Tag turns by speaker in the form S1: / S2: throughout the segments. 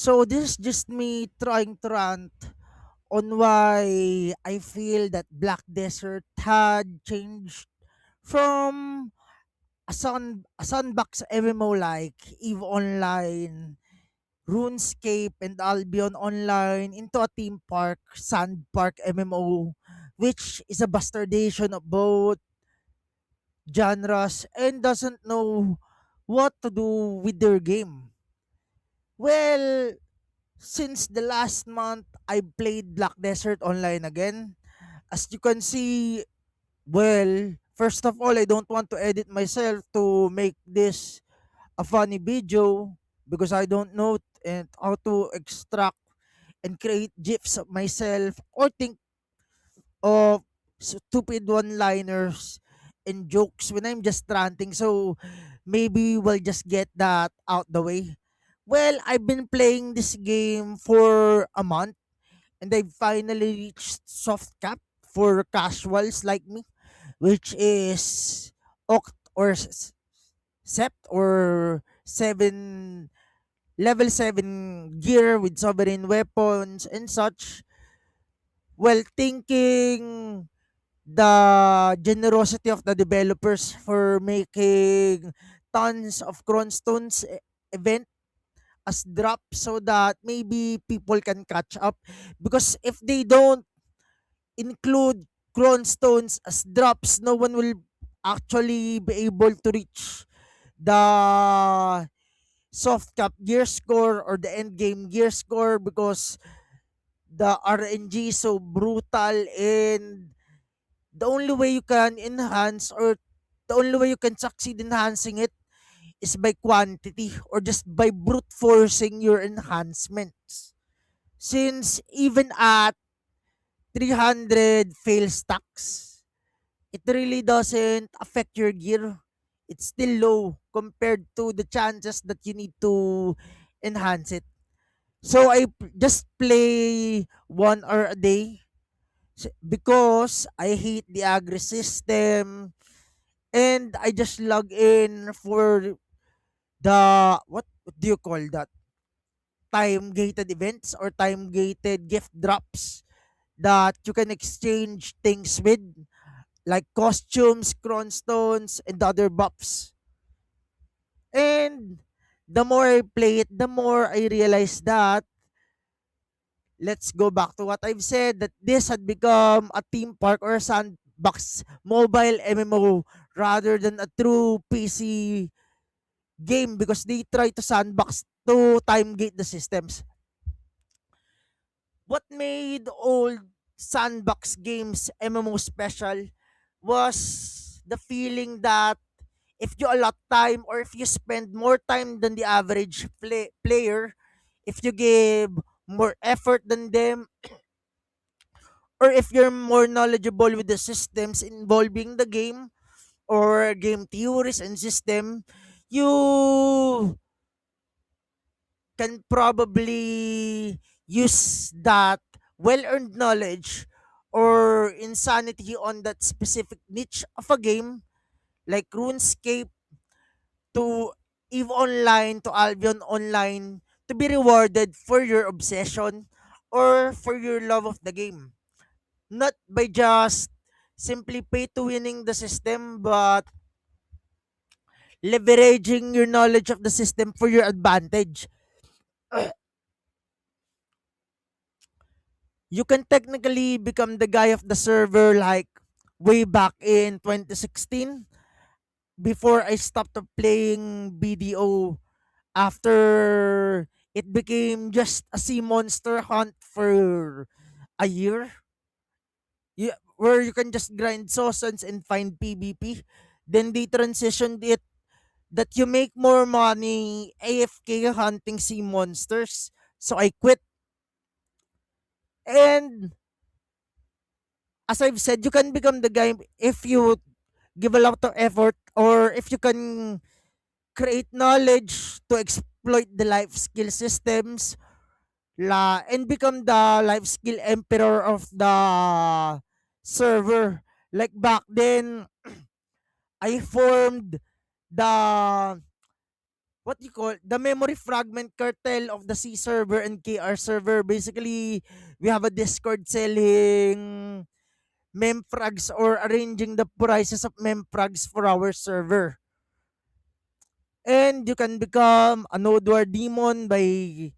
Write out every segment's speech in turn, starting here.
S1: So this is just me trying to rant on why I feel that Black Desert had changed from a sandbox MMO like EVE Online, RuneScape, and Albion Online into a theme park, Sand Park MMO, which is a bastardization of both genres and doesn't know what to do with their game. Well, since the last month, I played Black Desert Online again. As you can see, well, first of all, I don't want to edit myself to make this a funny video because I don't know and how to extract and create gifs of myself or think of stupid one-liners and jokes when I'm just ranting. So maybe we'll just get that out the way. Well, I've been playing this game for a month and I finally reached soft cap for casuals like me, which is Oct or Sept or 7 level 7 gear with sovereign weapons and such. Well, thinking the generosity of the developers for making tons of Cronstones event as drop so that maybe people can catch up, because if they don't include Cronstones as drops, no one will actually be able to reach the soft cap gear score or the end game gear score, because the RNG is so brutal, and the only way you can enhance, or the only way you can succeed enhancing it, is by quantity or just by brute forcing your enhancements. Since even at 300 fail stacks, it really doesn't affect your gear. It's still low compared to the chances that you need to enhance it. So just play 1 hour a day because I hate the agri system, and I just log in for the what do you call that, time gated events or time gated gift drops that you can exchange things with, like costumes, cronstones, and other buffs. And the more I play it, the more I realize that, let's go back to what I've said, that this had become a theme park or a sandbox mobile MMO rather than a true PC game, because they try to sandbox to time gate the systems. What made old sandbox games MMO special was the feeling that if you allot time, or if you spend more time than the average player, if you give more effort than them, or if you're more knowledgeable with the systems involving the game or game theories and system, you can probably use that well-earned knowledge or insanity on that specific niche of a game, like RuneScape to EVE Online to Albion Online, to be rewarded for your obsession or for your love of the game. Not by just simply pay to winning the system, but leveraging your knowledge of the system for your advantage. You can technically become the guy of the server, like way back in 2016, before I stopped playing BDO, after it became just a sea monster hunt for a year. Where you can just grind Sosons and find PvP. Then they transitioned it that you make more money AFK hunting sea monsters. So I quit. And as I've said, you can become the guy if you give a lot of effort, or if you can create knowledge to exploit the life skill systems, and become the life skill emperor of the server. Like back then, I formed the what you call the memory fragment cartel of the C server and KR server. Basically, we have a Discord selling memfrags or arranging the prices of memfrags for our server. And you can become a node war demon by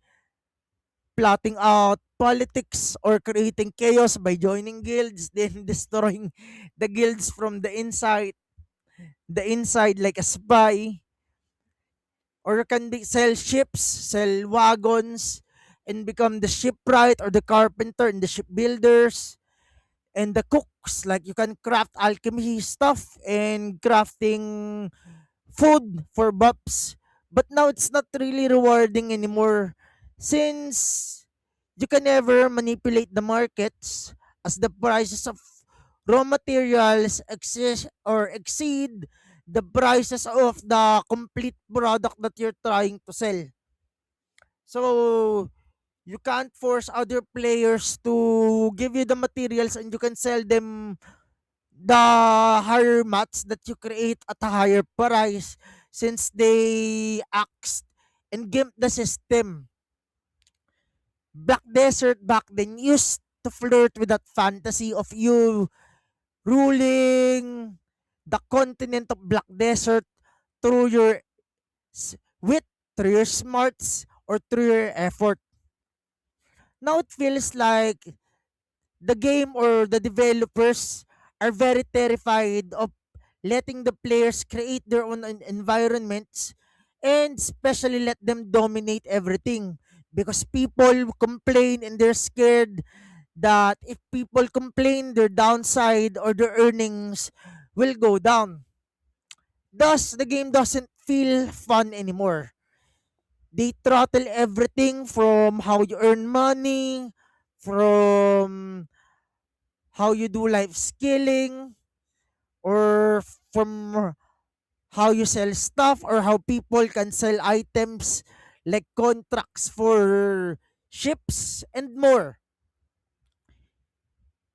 S1: plotting out politics or creating chaos by joining guilds, then destroying the guilds from the inside like a spy. Or you can sell ships, sell wagons, and become the shipwright or the carpenter and the shipbuilders and the cooks. Like you can craft alchemy stuff and crafting food for bups. But now it's not really rewarding anymore since you can never manipulate the markets as the prices of raw materials exceed the prices of the complete product that you're trying to sell. So you can't force other players to give you the materials and you can sell them the higher mats that you create at a higher price since they axed and gimped the system. Black Desert back then used to flirt with that fantasy of you ruling the continent of Black Desert through your wit, through your smarts, or through your effort. Now it feels like the game or the developers are very terrified of letting the players create their own environments and especially let them dominate everything because people complain and they're scared that if people complain their downside or their earnings will go down. Thus the game doesn't feel fun anymore. They throttle everything from how you earn money, from how you do life scaling, or from how you sell stuff or how people can sell items like contracts for ships and more.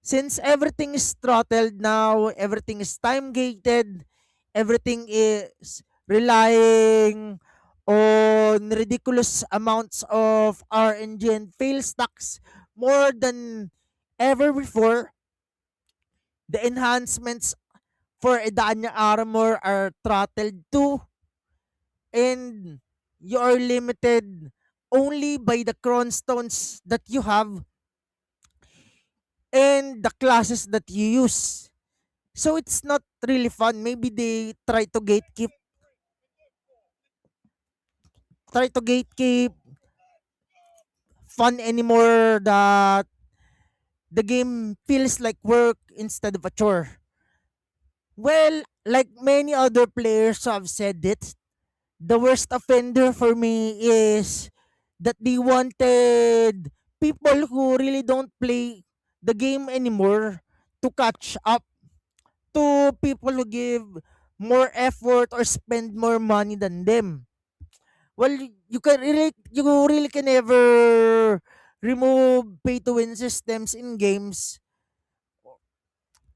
S1: Since everything is throttled now, everything is time gated, everything is relying on ridiculous amounts of RNG and fail stacks more than ever before. The enhancements for Edania armor are throttled too, and you are limited only by the cron stones that you have and the classes that you use. So it's not really fun. Maybe they try to gatekeep fun anymore that the game feels like work instead of a chore. Well, like many other players have said it, the worst offender for me is that they wanted people who really don't play the game anymore to catch up to people who give more effort or spend more money than them. Well, you really can never remove pay to win systems in games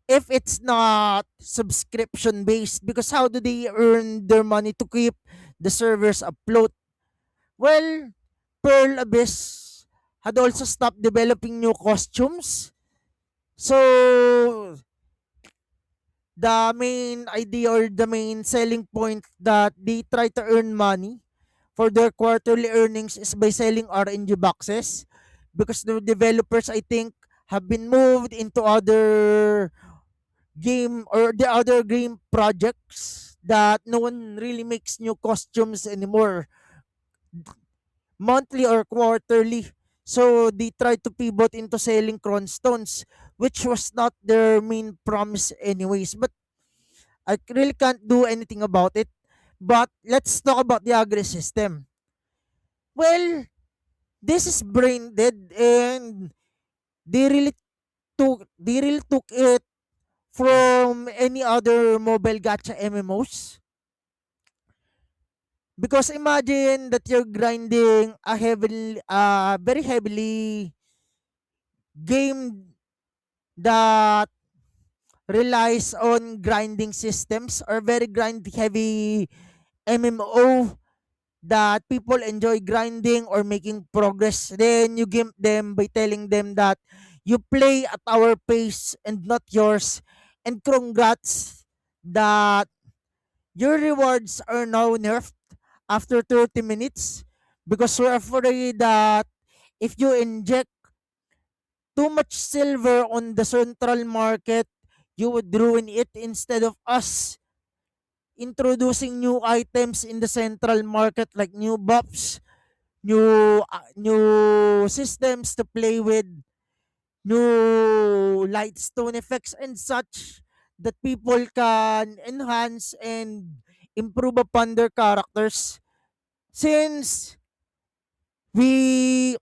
S1: if it's not subscription based because how do they earn their money to keep the servers afloat? Well, Pearl Abyss had also stopped developing new costumes. So the main idea or the main selling point that they try to earn money for their quarterly earnings is by selling RNG boxes because the developers I think have been moved into other game or the other game projects that no one really makes new costumes anymore monthly or quarterly. So they tried to pivot into selling cronstones, which was not their main promise anyways. But I really can't do anything about it. But let's talk about the agri system. Well, this is brain dead and they really took it from any other mobile gacha MMOs. Because imagine that you're grinding a very heavily game that relies on grinding systems or very grind heavy MMO that people enjoy grinding or making progress, then you gimp them by telling them that you play at our pace and not yours. And congrats that your rewards are now nerfed after 30 minutes because we're afraid that if you inject too much silver on the central market, you would ruin it instead of us introducing new items in the central market like new buffs, new systems to play with, new light stone effects and such that people can enhance and improve upon their characters. Since we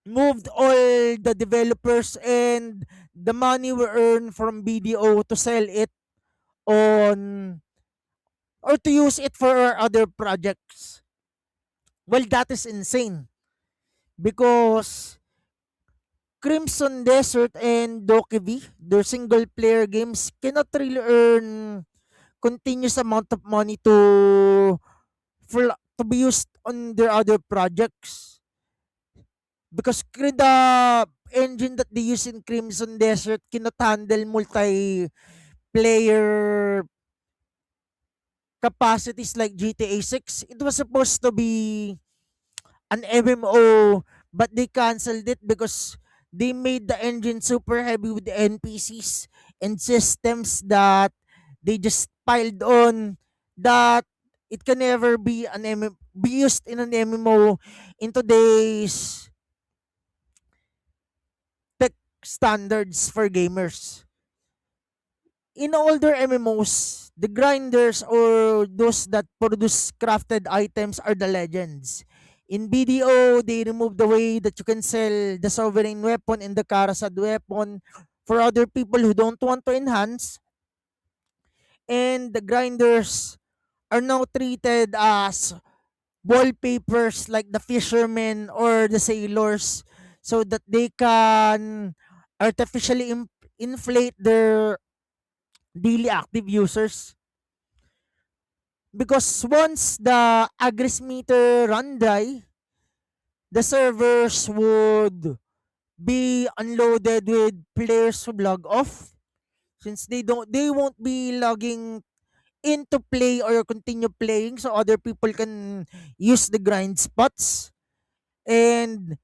S1: moved all the developers and the money we earn from BDO to sell it on or to use it for our other projects. Well, that is insane because Crimson Desert and Dokkaebi, their single player games, cannot really earn continuous amount of money to be used on their other projects because the engine that they use in Crimson Desert cannot handle multiplayer capacities like GTA 6. It was supposed to be an MMO, but they canceled it because they made the engine super heavy with the NPCs and systems that they just piled on that it can never be be used in an MMO in today's tech standards for gamers. In older MMOs, the grinders or those that produce crafted items are the legends. In BDO, they removed the way that you can sell the sovereign weapon and the Karasad weapon for other people who don't want to enhance. And the grinders are now treated as wallpapers like the fishermen or the sailors so that they can artificially inflate their daily active users because once the aggres meter run dry, the servers would be unloaded with players who log off since they won't be logging into play or continue playing so other people can use the grind spots and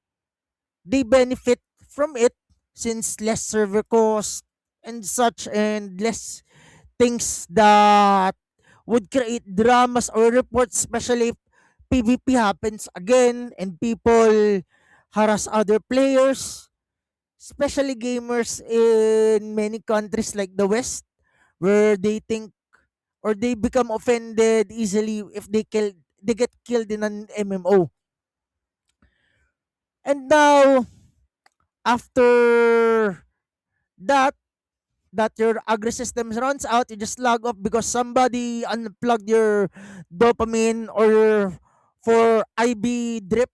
S1: they benefit from it since less server cost and such and less things that would create dramas or reports, especially if PvP happens again and people harass other players, especially gamers in many countries like the West, where they think or they become offended easily if they get killed in an MMO. And now after that your agri system runs out, you just log off because somebody unplugged your dopamine or for IB drip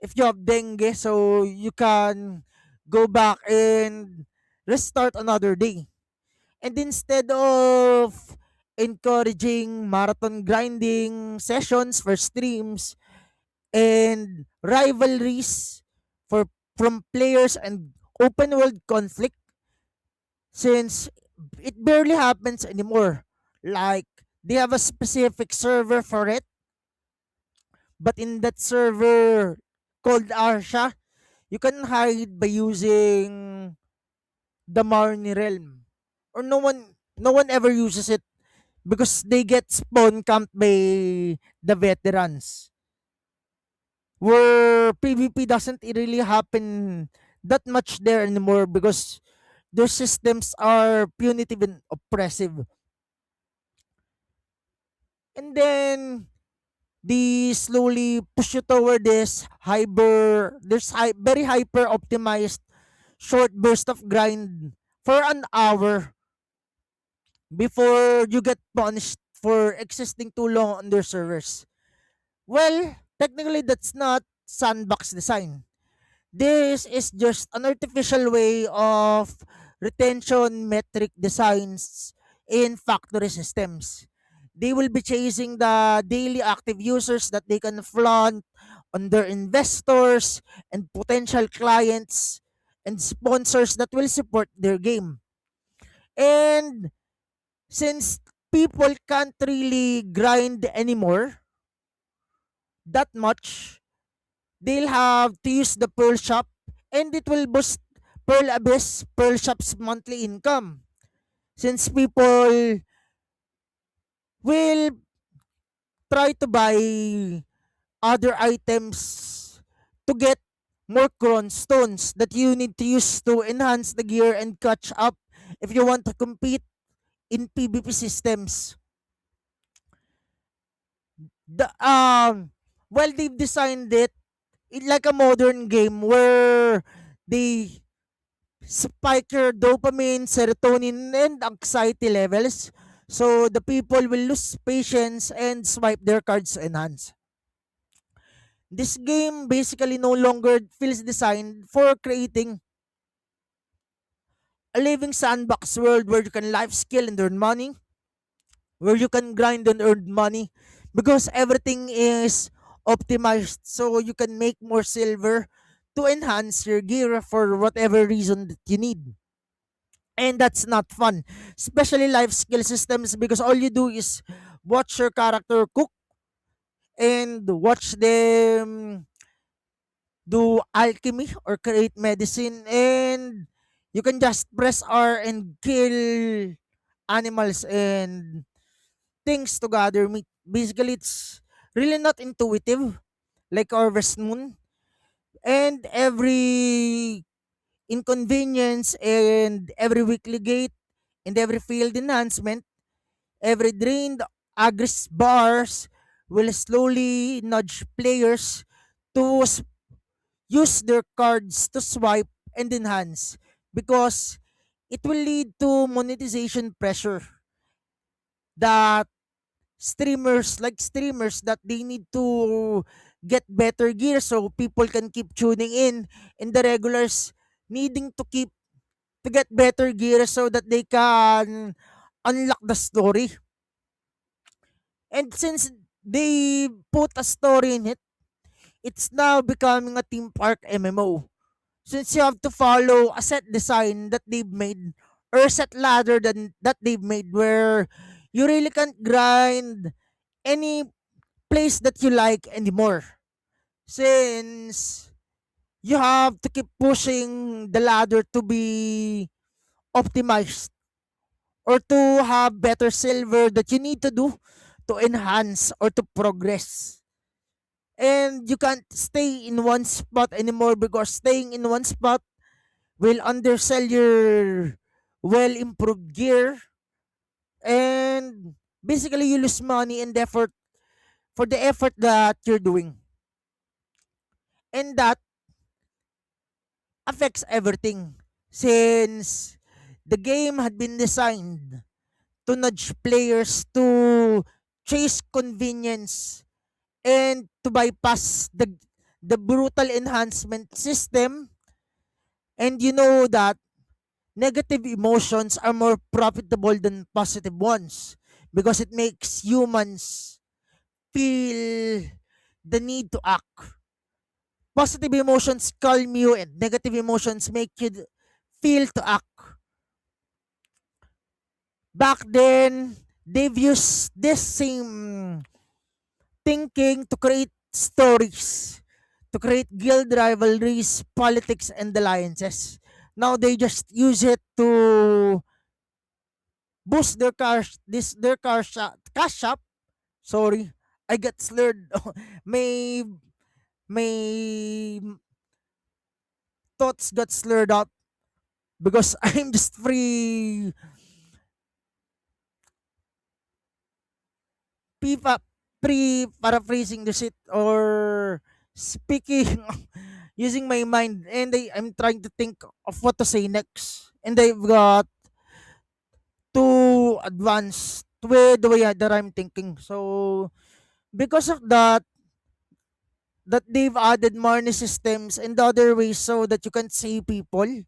S1: if you have dengue so you can go back and restart another day. And instead of encouraging marathon grinding sessions for streams and rivalries for from players and open world conflict, since it barely happens anymore. Like they have a specific server for it, but in that server called Arsha, you can hide by using the Marni realm. Or no one ever uses it because they get spawn camped by the veterans. Where PvP doesn't really happen that much there anymore because their systems are punitive and oppressive. And then they slowly push you toward very hyper optimized short burst of grind for an hour before you get punished for existing too long on their servers. Well, technically that's not sandbox design. This is just an artificial way of retention metric designs in factory systems. They will be chasing the daily active users that they can flaunt on their investors and potential clients and sponsors that will support their game. And since people can't really grind anymore that much, they'll have to use the Pearl Shop, and it will boost Pearl Abyss, Pearl Shop's monthly income. Since people will try to buy other items to get more cron stones that you need to use to enhance the gear and catch up if you want to compete in PvP systems. The Well, they've designed it like a modern game where they spike your dopamine, serotonin, and anxiety levels. So the people will lose patience and swipe their cards to enhance. This game basically no longer feels designed for creating a living sandbox world where you can life skill and earn money, where you can grind and earn money, because everything is optimized so you can make more silver to enhance your gear for whatever reason that you need. And that's not fun, especially life skill systems, because all you do is watch your character cook and watch them do alchemy or create medicine, and you can just press R and kill animals and things to gather meat. Basically, it's really not intuitive like Harvest Moon. And every inconvenience and every weekly gate and every field enhancement, every drained agris bars will slowly nudge players to use their cards to swipe and enhance, because it will lead to monetization pressure that streamers that they need to get better gear so people can keep tuning in, and the regulars needing to keep to get better gear so that they can unlock the story. And since they put a story in it, it's now becoming a theme park MMO. Since you have to follow a set design that they've made, or a set ladder that they've made, where you really can't grind any place that you like anymore. Since you have to keep pushing the ladder to be optimized or to have better silver that you need to do to enhance or to progress. And you can't stay in one spot anymore, because staying in one spot will undersell your well improved gear, and basically you lose money and effort for the effort that you're doing. And that affects everything, since the game had been designed to nudge players to chase convenience and to bypass the brutal enhancement system. And you know that negative emotions are more profitable than positive ones, because it makes humans feel the need to act. Positive emotions calm you, and negative emotions make you feel to act. Back then, they've used this same thinking to create stories, to create guild rivalries, politics, and alliances. Now they just use it to boost their cash shop. Sorry, I got slurred. my my thoughts got slurred up because I'm just pipa paraphrasing the shit, or speaking using my mind, and I'm trying to think of what to say next, and I've got too advanced with the way that I'm thinking. So because of that they've added money systems and other ways so that you can see people,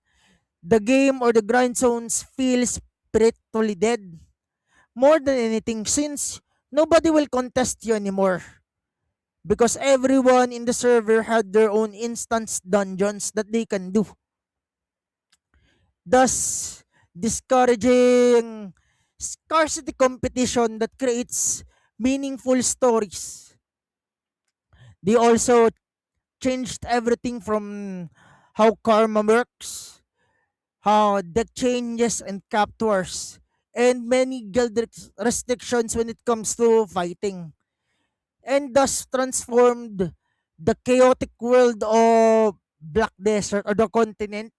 S1: the game or the grind zones feel spiritually dead more than anything, since Nobody will contest you anymore because everyone in the server had their own instance dungeons that they can do, thus discouraging scarcity competition that creates meaningful stories. They also changed everything from how karma works, how the changes and captors, and many guild restrictions when it comes to fighting, and thus transformed the chaotic world of Black Desert or the continent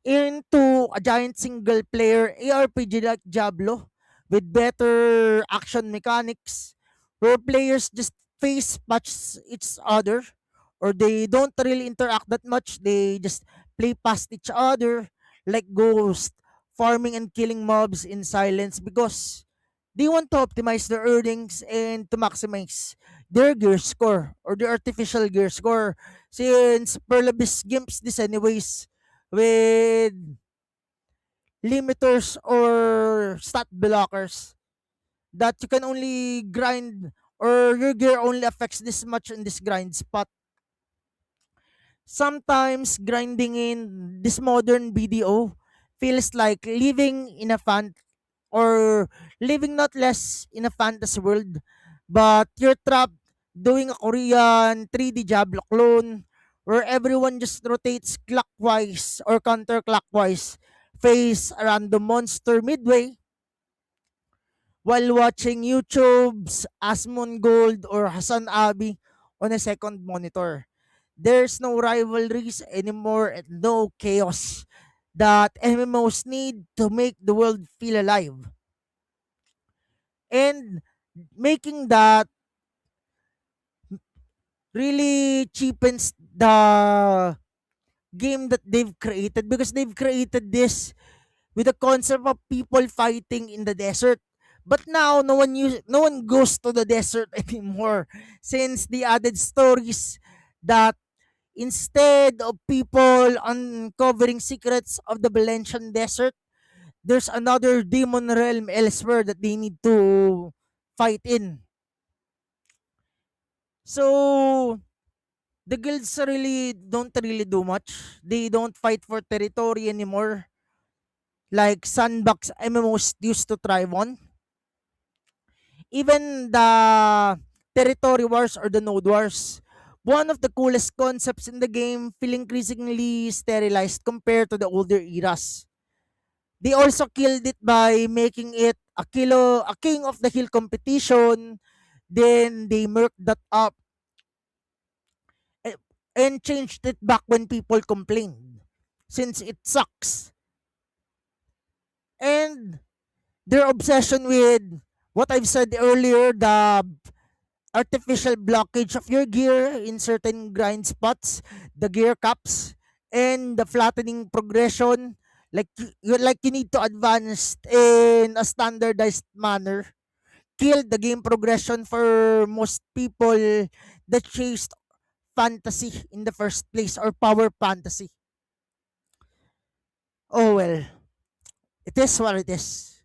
S1: into a giant single player ARPG like Diablo with better action mechanics where players just face patch each other, or they don't really interact that much. They just play past each other like ghost, farming and killing mobs in silence because they want to optimize their earnings and to maximize their gear score or their artificial gear score, since Pearl Abyss gimps this anyways with limiters or stat blockers that you can only grind, or your gear only affects this much in this grind spot. Sometimes grinding in this modern BDO feels like living in a or living not less in a fantasy world, but you're trapped doing a Korean 3D Diablo clone where everyone just rotates clockwise or counterclockwise, face a random monster midway while watching YouTube's Asmongold or Hassan Abi on a second monitor. There's no rivalries anymore and no chaos that MMOs need to make the world feel alive. And making that really cheapens the game that they've created, because they've created this with the concept of people fighting in the desert. But now no one goes to the desert anymore, since they added stories that instead of people uncovering secrets of the Valencian desert, there's another demon realm elsewhere that they need to fight in. So the guilds really don't really do much. They don't fight for territory anymore like sandbox MMOs used to thrive on. Even the territory wars or the node wars, one of the coolest concepts in the game, feel increasingly sterilized compared to the older eras. They also killed it by making it a king of the hill competition. Then they murked that up eh, and changed it back when people complained, since it sucks. And their obsession with what I've said earlier, the artificial blockage of your gear in certain grind spots, the gear caps, and the flattening progression. Like you need to advance in a standardized manner. Killed the game progression for most people that chased fantasy in the first place, or power fantasy. Oh well, it is what it is.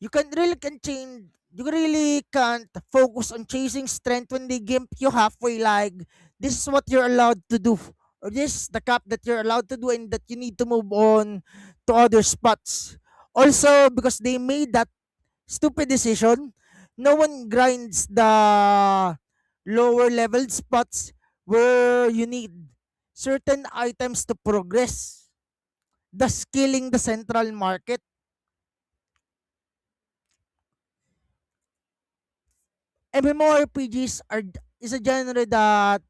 S1: You really can't focus on chasing strength when they gimp you halfway, like this is what you're allowed to do, or this is the cap that you're allowed to do, and that you need to move on to other spots. Also, because they made that stupid decision, no one grinds the lower level spots where you need certain items to progress, thus killing the central market. MMORPGs is a genre that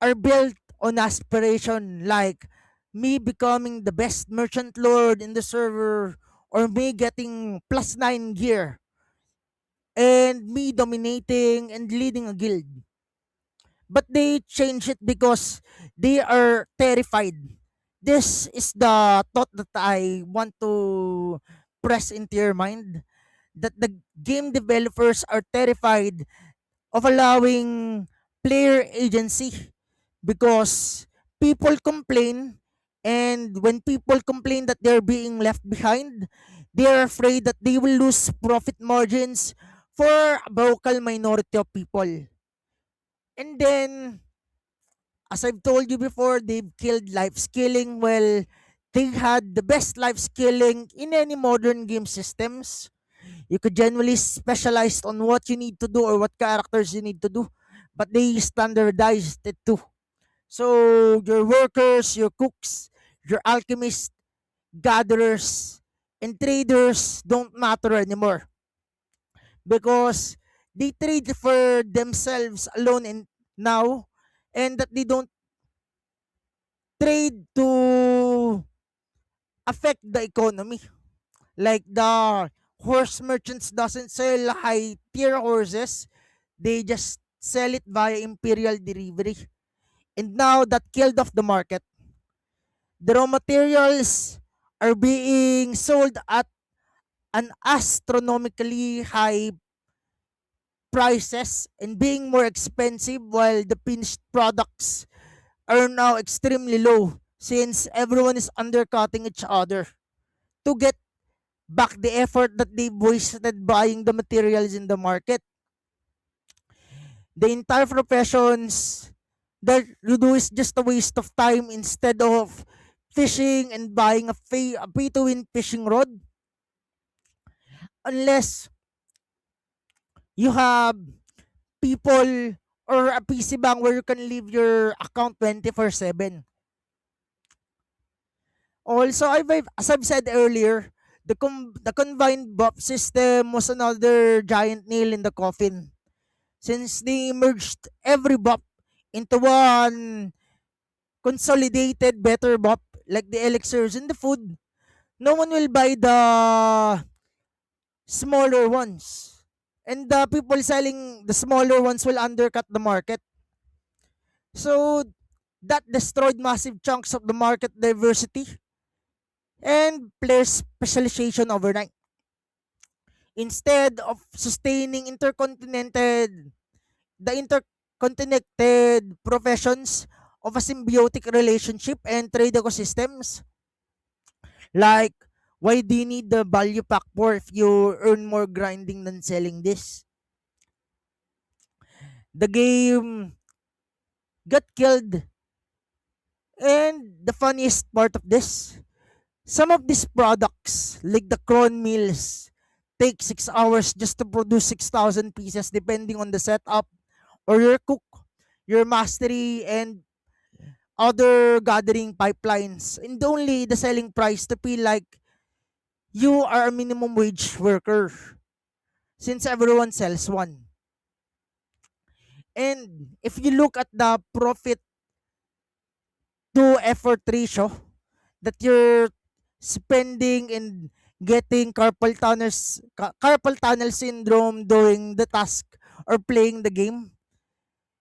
S1: are built on aspiration, like me becoming the best merchant lord in the server, or me getting +9 gear, and me dominating and leading a guild. But they change it because they are terrified. This is the thought that I want to press into your mind, that the game developers are terrified of allowing player agency, because people complain, and when people complain that they're being left behind, they're afraid that they will lose profit margins for a vocal minority of people. And then, as I've told you before, they've killed life skilling. Well, they had the best life skilling in any modern game systems. You could generally specialize on what you need to do or what characters you need to do, but they standardized it too. So your workers, your cooks, your alchemists, gatherers, and traders don't matter anymore because they trade for themselves alone and now, and that they don't trade to affect the economy. Like the horse merchants doesn't sell high tier horses, they just sell it via imperial delivery. And now that killed off the market. The raw materials are being sold at an astronomically high prices and being more expensive, while the finished products are now extremely low since everyone is undercutting each other to get back the effort that they wasted buying the materials in the market. The entire professions that you do is just a waste of time instead of fishing and buying a pay to win fishing rod, unless you have people or a PC bank where you can leave your account 24/7. Also, as I've said earlier, the combined buff system was another giant nail in the coffin since they merged every buff into one consolidated better buff like the elixirs and the food. No one will buy the smaller ones. And the people selling the smaller ones will undercut the market. So that destroyed massive chunks of the market diversity and player specialization overnight. Instead of sustaining the interconnected professions of a symbiotic relationship and trade ecosystems, like why do you need the value pack for if you earn more grinding than selling this? The game got killed. And the funniest part of this, some of these products, like the cron mills, take 6 hours just to produce 6,000 pieces depending on the setup or your cook, your mastery, and other gathering pipelines. And only the selling price to feel like you are a minimum wage worker since everyone sells one. And if you look at the profit to effort ratio that you're spending and getting carpal tunnel syndrome doing the task or playing the game,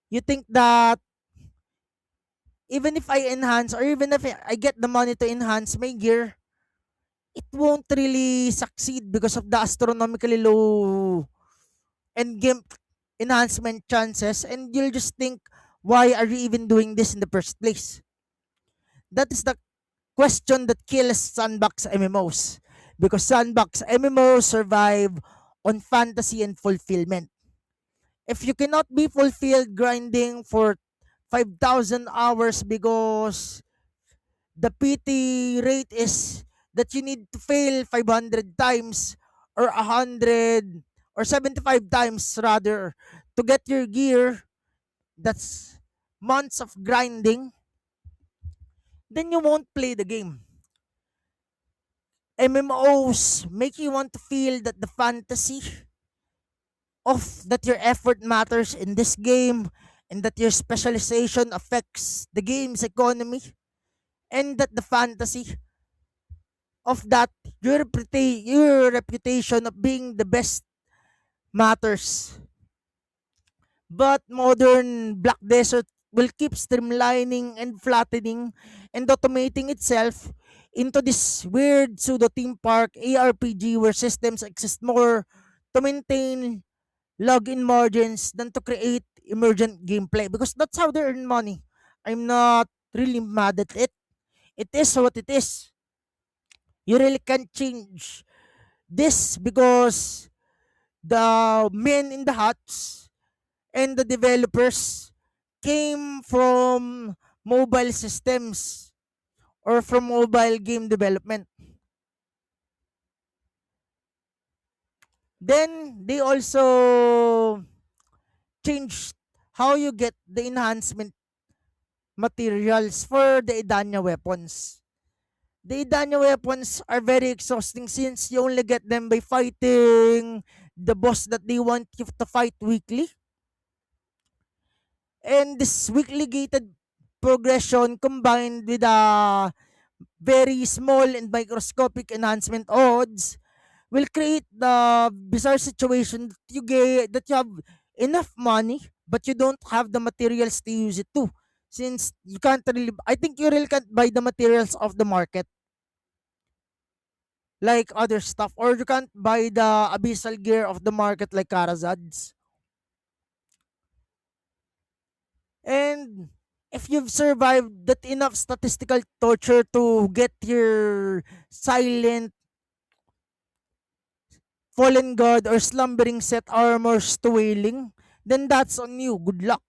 S1: you think that even if I enhance or even if I get the money to enhance my gear, it won't really succeed because of the astronomically low end game enhancement chances, and you'll just think, why are you even doing this in the first place? That is the question that kills sandbox MMOs, because sandbox MMOs survive on fantasy and fulfillment. If you cannot be fulfilled grinding for 5,000 hours because the PT rate is that you need to fail 500 times or 100 or 75 times rather to get your gear, that's months of grinding, then you won't play the game. MMOs make you want to feel that the fantasy of that your effort matters in this game and that your specialization affects the game's economy, and that the fantasy of that your reputation of being the best matters. But modern Black Desert will keep streamlining and flattening and automating itself into this weird pseudo theme park ARPG where systems exist more to maintain login margins than to create emergent gameplay, because that's how they earn money. I'm not really mad at it. It is what it is. You really can't change this because The men in the huts and the developers came from mobile systems or from mobile game development. Then they also changed how you get the enhancement materials for the Idanya weapons. The Idanya weapons are very exhausting since you only get them by fighting the boss that they want you to fight weekly. And this weekly gated progression combined with a very small and microscopic enhancement odds will create the bizarre situation that you have enough money but you don't have the materials to use it too, since you can't really, I think you really can't buy the materials of the market like other stuff, or you can't buy the abyssal gear of the market like Karazad's. And if you've survived that enough statistical torture to get your silent fallen god or slumbering set armors to wailing, then that's on you. Good luck.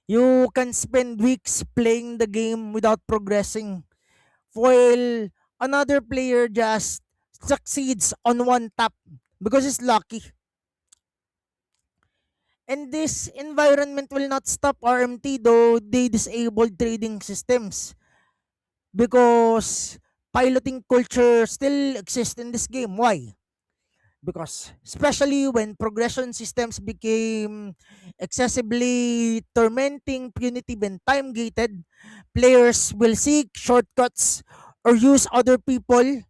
S1: You can spend weeks playing the game without progressing, while another player just succeeds on one tap because he's lucky. And this environment will not stop RMT though they disabled trading systems, because piloting culture still exists in this game. Why? Because especially when progression systems became excessively tormenting, punitive, and time gated, players will seek shortcuts or use other people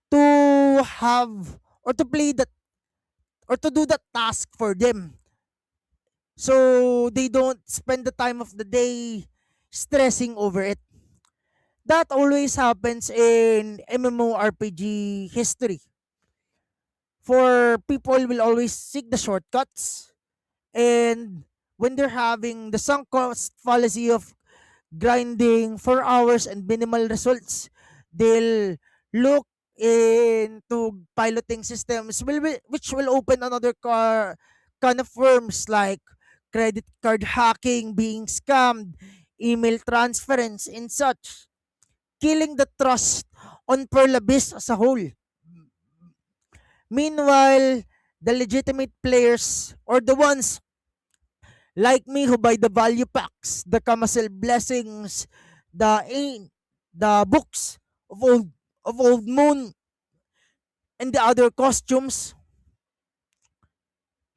S1: to have or to play that or to do that task for them, so they don't spend the time of the day stressing over it. That always happens in MMORPG history. For people will always seek the shortcuts, and when they're having the sunk cost fallacy of grinding for hours and minimal results, they'll look into piloting systems which will open another kind of firms like credit card hacking, being scammed, email transference, and such, killing the trust on Pearl Abyss as a whole. Meanwhile, the legitimate players, or the ones like me who buy the value packs, the Kamasel blessings, the books of old moon, and the other costumes,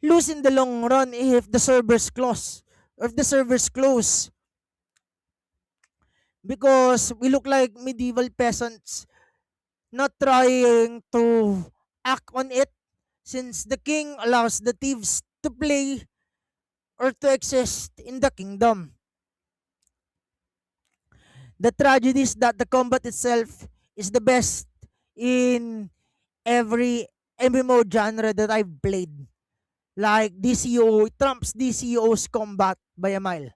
S1: lose in the long run if the servers close. Or if the servers close, because we look like medieval peasants not trying to act on it, since the king allows the thieves to play or to exist in the kingdom. The tragedy is that the combat itself is the best in every MMO genre that I've played. Like DCO, it trumps DCO's combat by a mile.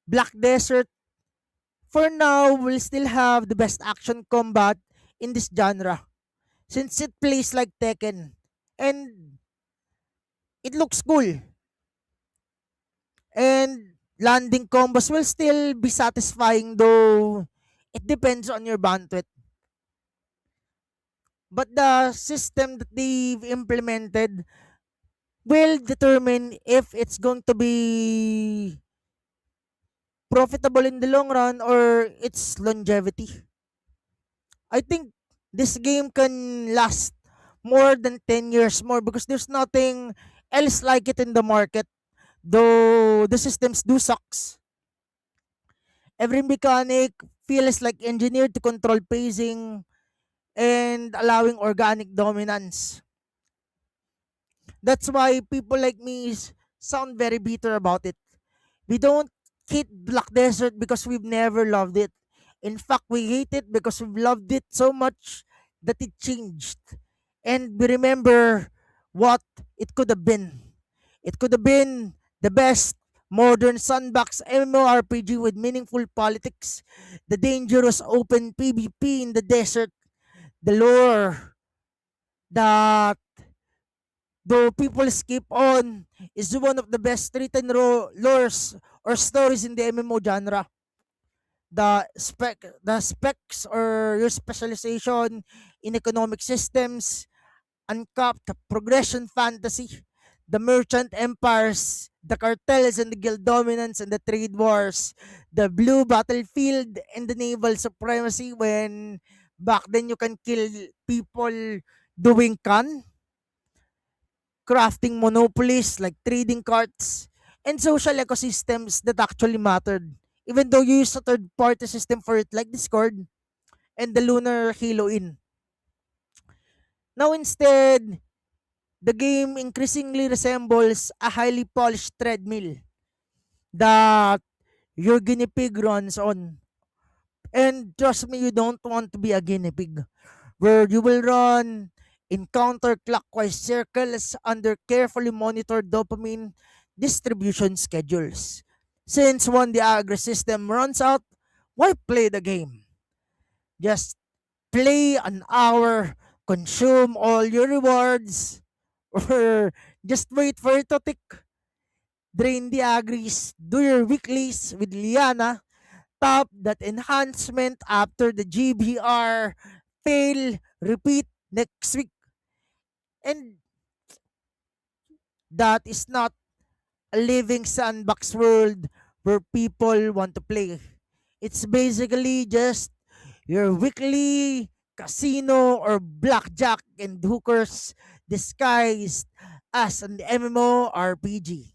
S1: Black Desert, for now, will still have the best action combat in this genre, since it plays like Tekken and it looks cool. And landing combos will still be satisfying, though it depends on your bandwidth. But the system that they've implemented will determine if it's going to be profitable in the long run or its longevity. I think this game can last more than 10 years more because there's nothing else like it in the market, though the systems do sucks. Every mechanic feels like engineered to control pacing and allowing organic dominance. That's why people like me sound very bitter about it. We don't hate Black Desert because we've never loved it. In fact, we hate it because we've loved it so much that it changed. And we remember what it could have been. It could have been the best modern sandbox MMORPG with meaningful politics, the dangerous open PvP in the desert, the lore, that though people skip on is one of the best written lores or stories in the MMO genre. The specs or your specialization in economic systems, uncapped progression fantasy, the merchant empires, the cartels and the guild dominance and the trade wars, the blue battlefield and the naval supremacy when back then you can kill people doing crafting monopolies like trading carts, and social ecosystems that actually mattered. Even though you use a third party system for it like Discord and the Lunar Halo Inn. Now instead, the game increasingly resembles a highly polished treadmill that your guinea pig runs on. And trust me, you don't want to be a guinea pig where you will run in counterclockwise circles under carefully monitored dopamine distribution schedules. Since when the agri system runs out, why play the game? Just play an hour, consume all your rewards, or just wait for it to tick. Drain the agris, do your weeklies with Liana, top that enhancement after the GBR, fail, repeat next week. And that is not a living sandbox world where people want to play. It's basically just your weekly casino or blackjack and hookers disguised as an MMORPG.